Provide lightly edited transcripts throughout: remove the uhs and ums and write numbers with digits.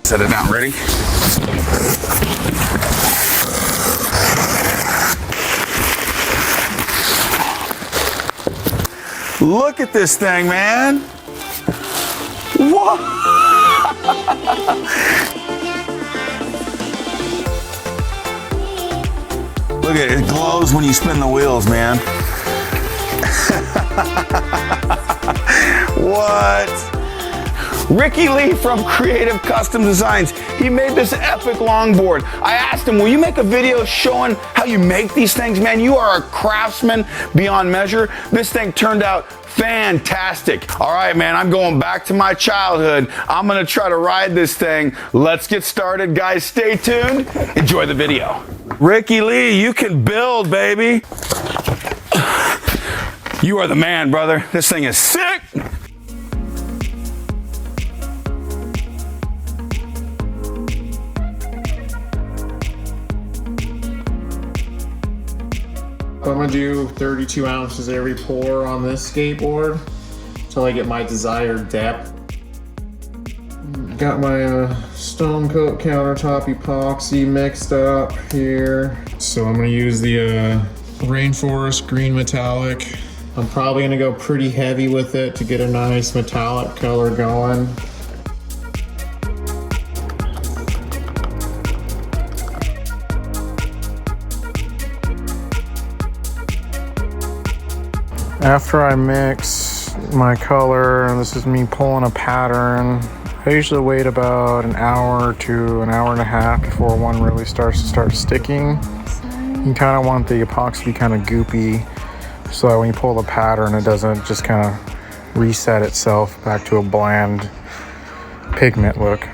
Set it down, ready? Look at this thing, man. What? Look at it, it glows when you spin the wheels, man. What? Rickielee from Creative Custom Designs. He made this epic longboard. I asked him, will you make a video showing how you make these things? Man, you are a craftsman beyond measure. This thing turned out fantastic. All right, man, I'm going back to my childhood. I'm gonna try to ride this thing. Let's get started, guys. Stay tuned. Enjoy the video. Rickielee, you can build, baby. You are the man, brother. This thing is sick. I'm gonna do 32 ounces every pour on this skateboard until I get my desired depth. Got my Stone Coat Countertop Epoxy mixed up here. So I'm gonna use the Rainforest green metallic. I'm probably gonna go pretty heavy with it to get a nice metallic color going. After I mix my color, and this is me pulling a pattern, I usually wait about an hour to an hour and a half before one really starts to sticking. You kind of want the epoxy to be kind of goopy, so that when you pull the pattern, it doesn't just kind of reset itself back to a bland pigment look.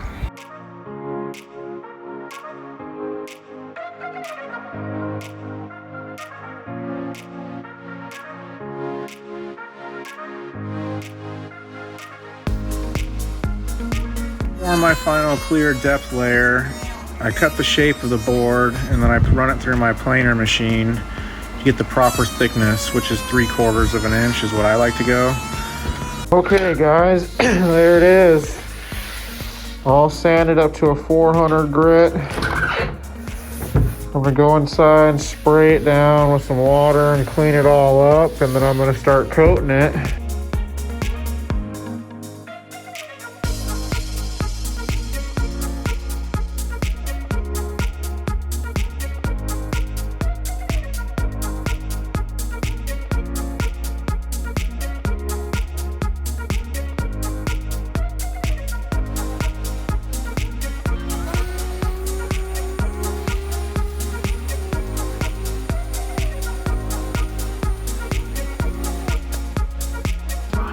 For my final clear depth layer, I cut the shape of the board and then I run it through my planer machine to get the proper thickness, which is 3/4 of an inch is what I like to go. Okay guys, there it is. All sanded up to a 400 grit. I'm gonna go inside and spray it down with some water and clean it all up, and then I'm gonna start coating it.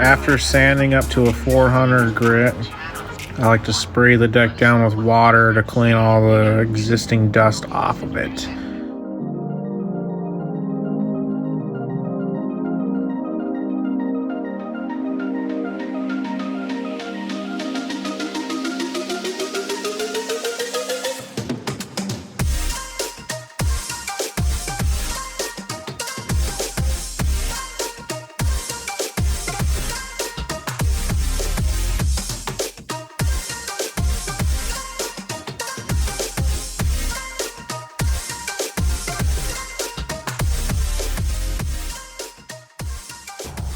After sanding up to a 400 grit, I like to spray the deck down with water to clean all the existing dust off of it.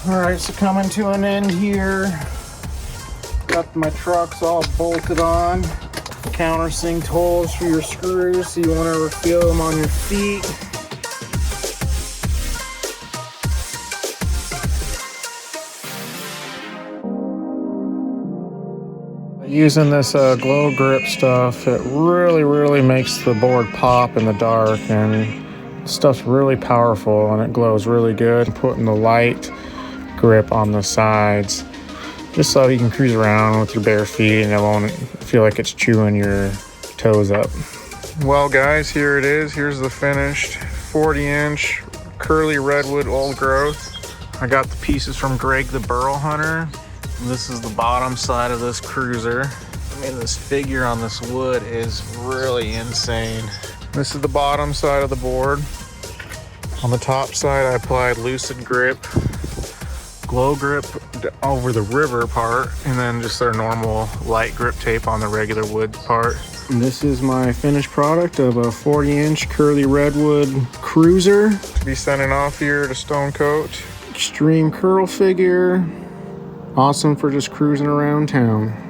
All right, so coming to an end here. Got my trucks all bolted on. Countersink holes for your screws so you won't ever feel them on your feet. Using this glow grip stuff, it really makes the board pop in the dark, and stuff's really powerful and it glows really good. Putting the light grip on the sides just so you can cruise around with your bare feet and it won't feel like it's chewing your toes up. Well guys, here it is. Here's the finished 40-inch curly redwood old growth. I got the pieces from Greg the Burrow Hunter. This is the bottom side of this cruiser. I mean, this figure on this wood is really insane. This is the bottom side of the board. On the top side, I applied Lucid Grip glow grip over the river part, and then just their normal light grip tape on the regular wood part. And this is my finished product of a 40-inch curly redwood cruiser. Be sending off here to Stone Coat. Extreme curl figure. Awesome for just cruising around town.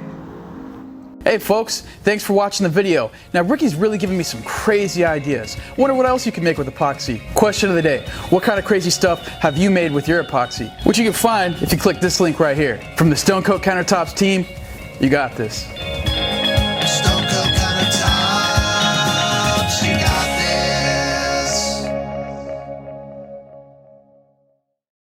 Hey folks, thanks for watching the video. Now Rickie's really giving me some crazy ideas. Wonder what else you can make with epoxy. Question of the day, what kind of crazy stuff have you made with your epoxy? Which you can find if you click this link right here. From the Stone Coat Countertops team, you got this.